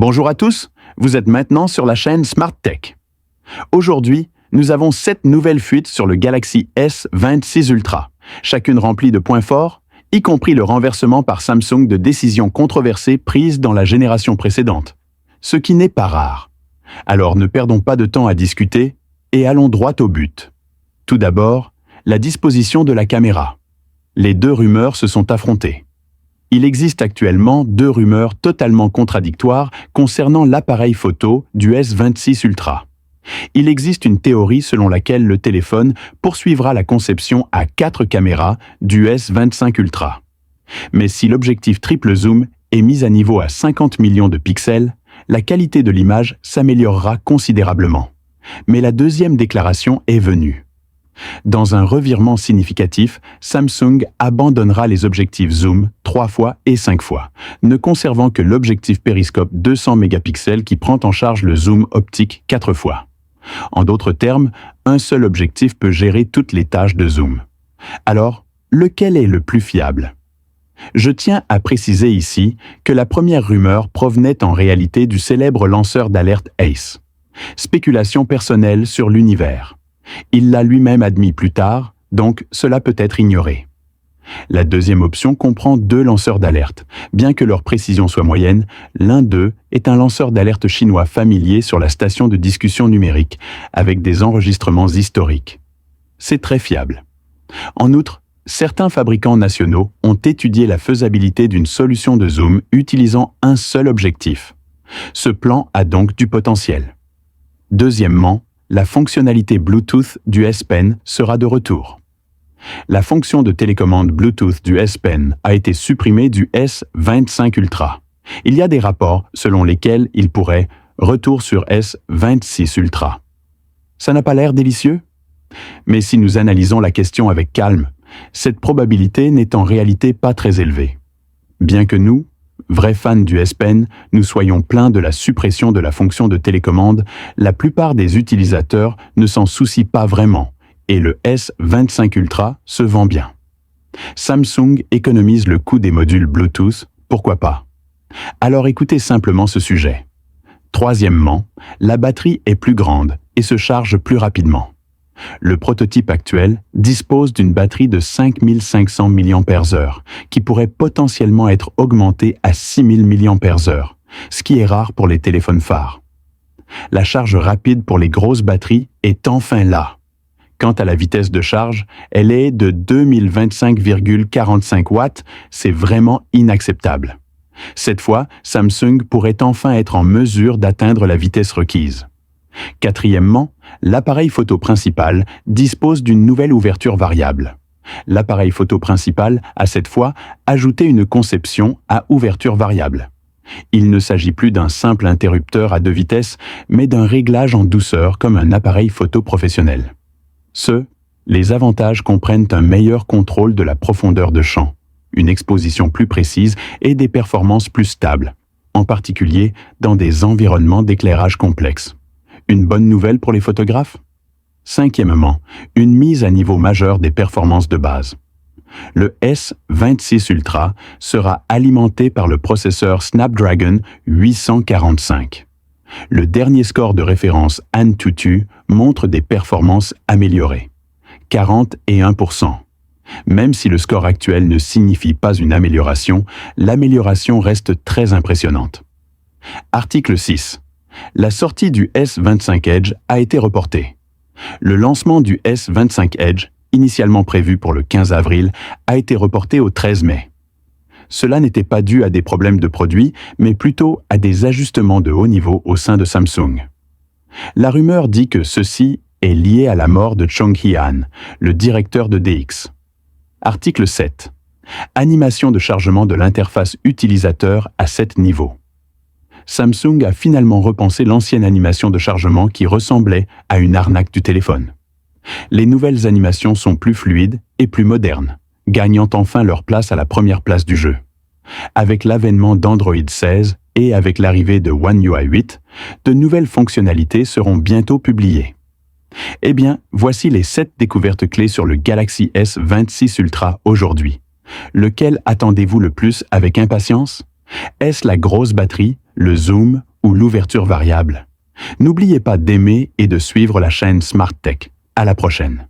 Bonjour à tous, vous êtes maintenant sur la chaîne Smart Tech. Aujourd'hui, nous avons 7 nouvelles fuites sur le Galaxy S26 Ultra, chacune remplie de points forts, y compris le renversement par Samsung de décisions controversées prises dans la génération précédente, ce qui n'est pas rare. Alors ne perdons pas de temps à discuter et allons droit au but. Tout d'abord, la disposition de la caméra. Les deux rumeurs se sont affrontées. Il existe actuellement 2 rumeurs totalement contradictoires concernant l'appareil photo du S26 Ultra. Il existe une théorie selon laquelle le téléphone poursuivra la conception à 4 caméras du S25 Ultra. Mais si l'objectif triple zoom est mis à niveau à 50 millions de pixels, la qualité de l'image s'améliorera considérablement. Mais la deuxième déclaration est venue. Dans un revirement significatif, Samsung abandonnera les objectifs zoom 3 fois et 5 fois, ne conservant que l'objectif périscope 200 mégapixels qui prend en charge le zoom optique 4 fois. En d'autres termes, un seul objectif peut gérer toutes les tâches de zoom. Alors, lequel est le plus fiable? Je tiens à préciser ici que la première rumeur provenait en réalité du célèbre lanceur d'alerte Ace. Spéculation personnelle sur l'univers. Il l'a lui-même admis plus tard, donc cela peut être ignoré. La deuxième option comprend 2 lanceurs d'alerte. Bien que leur précision soit moyenne, l'un d'eux est un lanceur d'alerte chinois familier sur la station de discussion numérique, avec des enregistrements historiques. C'est très fiable. En outre, certains fabricants nationaux ont étudié la faisabilité d'une solution de zoom utilisant un seul objectif. Ce plan a donc du potentiel. Deuxièmement, la fonctionnalité Bluetooth du S Pen sera de retour. La fonction de télécommande Bluetooth du S Pen a été supprimée du S25 Ultra. Il y a des rapports selon lesquels il pourrait retour sur S26 Ultra. Ça n'a pas l'air délicieux? Mais si nous analysons la question avec calme, cette probabilité n'est en réalité pas très élevée. Bien que nous, vrais fans du S Pen, nous soyons pleins de la suppression de la fonction de télécommande, la plupart des utilisateurs ne s'en soucient pas vraiment, et le S25 Ultra se vend bien. Samsung économise le coût des modules Bluetooth, pourquoi pas? Alors écoutez simplement ce sujet. Troisièmement, la batterie est plus grande et se charge plus rapidement. Le prototype actuel dispose d'une batterie de 5500 mAh, qui pourrait potentiellement être augmentée à 6000 mAh, ce qui est rare pour les téléphones phares. La charge rapide pour les grosses batteries est enfin là. Quant à la vitesse de charge, elle est de 2025,45 watts, c'est vraiment inacceptable. Cette fois, Samsung pourrait enfin être en mesure d'atteindre la vitesse requise. Quatrièmement, l'appareil photo principal dispose d'une nouvelle ouverture variable. L'appareil photo principal a cette fois ajouté une conception à ouverture variable. Il ne s'agit plus d'un simple interrupteur à 2 vitesses, mais d'un réglage en douceur comme un appareil photo professionnel. Les avantages comprennent un meilleur contrôle de la profondeur de champ, une exposition plus précise et des performances plus stables, en particulier dans des environnements d'éclairage complexes. Une bonne nouvelle pour les photographes? Cinquièmement, une mise à niveau majeur des performances de base. Le S26 Ultra sera alimenté par le processeur Snapdragon 845. Le dernier score de référence Antutu montre des performances améliorées, 41%. Même si le score actuel ne signifie pas une amélioration, l'amélioration reste très impressionnante. Article 6. La sortie du S25 Edge a été reportée. Le lancement du S25 Edge, initialement prévu pour le 15 avril, a été reporté au 13 mai. Cela n'était pas dû à des problèmes de produit, mais plutôt à des ajustements de haut niveau au sein de Samsung. La rumeur dit que ceci est lié à la mort de Chong Hee-han, le directeur de DX. Article 7. Animation de chargement de l'interface utilisateur à 7 niveaux. Samsung a finalement repensé l'ancienne animation de chargement qui ressemblait à une arnaque du téléphone. Les nouvelles animations sont plus fluides et plus modernes, gagnant enfin leur place à la première place du jeu. Avec l'avènement d'Android 16 et avec l'arrivée de One UI 8, de nouvelles fonctionnalités seront bientôt publiées. Eh bien, voici les 7 découvertes clés sur le Galaxy S26 Ultra aujourd'hui. Lequel attendez-vous le plus avec impatience? Est-ce la grosse batterie, le zoom ou l'ouverture variable. N'oubliez pas d'aimer et de suivre la chaîne Smart Tech. À la prochaine.